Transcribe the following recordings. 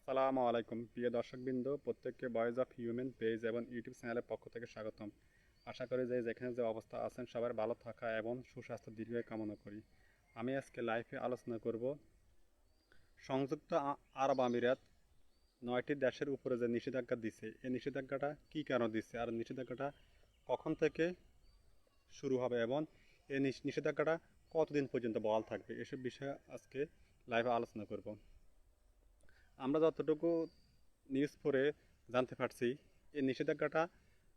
আসসালামু আলাইকুম প্রিয় দর্শকবৃন্দ, প্রত্যেককে ভয়েস অফ হিউম্যান পেজ এবং ইউটিউব চ্যানেলের পক্ষ থেকে স্বাগতম। আশা করি যে যেখানে যে অবস্থা আছেন সবার ভালো থাকা এবং সুস্বাস্থ্য দীর্ঘায়ু কামনা করি। আমি আজকে লাইভে আলোচনা করব সংযুক্ত আরব আমিরাত ৯টি দেশের উপরে যে নিষেধাজ্ঞা দিছে, এই নিষেধাজ্ঞাটা কী কারণে দিচ্ছে আর নিষেধাজ্ঞাটা কখন থেকে শুরু হবে এবং এই নিষেধাজ্ঞাটা কতদিন পর্যন্ত বহাল থাকবে, এসব বিষয়ে আজকে লাইভে আলোচনা করব। আমরা যতটুকু নিউজ পড়ে জানতে পারছি, এই নিষেধাজ্ঞাটা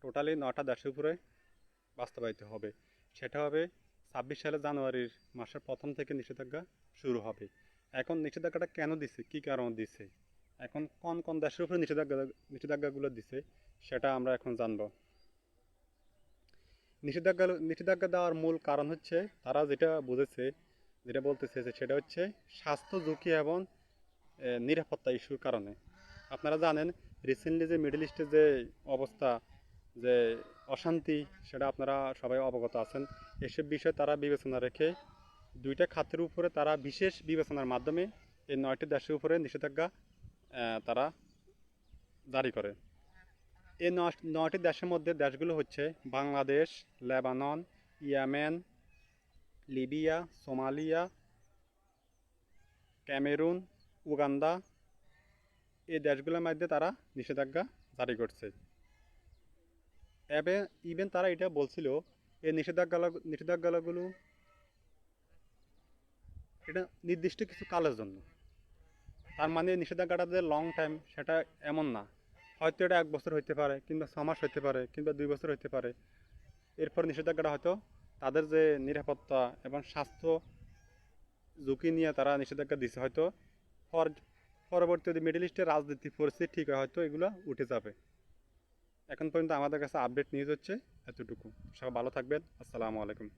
টোটালি ৯টা দেশের উপরে বাস্তবায়িত হবে। সেটা হবে ২৬ জানুয়ারির মাসের প্রথম থেকে নিষেধাজ্ঞা শুরু হবে। এখন নিষেধাজ্ঞাটা কেন দিছে, কী কারণ দিছে, এখন কোন কোন দেশের উপরে নিষেধাজ্ঞাগুলো দিছে সেটা আমরা এখন জানব। নিষেধাজ্ঞা দেওয়ার মূল কারণ হচ্ছে তারা যেটা বুঝেছে, যেটা বলতে চেয়েছে সেটা হচ্ছে স্বাস্থ্য ঝুঁকি এবং নিরাপত্তা ইস্যুর কারণে। আপনারা জানেন রিসেন্টলি যে মিডল ইস্টের যে অবস্থা, যে অশান্তি, সেটা আপনারা সবাই অবগত আছেন। এসব বিষয়ে তারা বিবেচনা রেখে দুইটা খাতের উপরে তারা বিশেষ বিবেচনার মাধ্যমে এই ৯টি দেশের উপরে নিষেধাজ্ঞা তারা জারি করে। এই ৯টি দেশের মধ্যে দেশগুলো হচ্ছে Bangladesh, Lebanon, Yemen, Libya, Somalia, Cameroon, Uganda. এই দেশগুলোর মধ্যে তারা নিষেধাজ্ঞা জারি করছে। ইভেন তারা এটা বলছিল এই নিষেধাজ্ঞাগুলো এটা নির্দিষ্ট কিছু কালের জন্য। তার মানে নিষেধাজ্ঞাটা যে লং টাইম সেটা এমন না, হয়তো এটা ১ বছর হইতে পারে, কিংবা ৬ মাস হইতে পারে, কিংবা ২ বছর হইতে পারে। এরপর নিষেধাজ্ঞাটা হয়তো তাদের যে নিরাপত্তা এবং স্বাস্থ্য ঝুঁকি নিয়ে তারা নিষেধাজ্ঞা দিচ্ছে, হয়তো পরবর্তী মিডল ইস্টের রাজনীতি পরিস্থিতি ঠিক হয় হয়তো এগুলো উঠে যাবে। এখন পর্যন্ত আমাদের কাছে আপডেট নিউজ হচ্ছে এতটুকু। সবাই ভালো থাকবেন। আসসালামু আলাইকুম।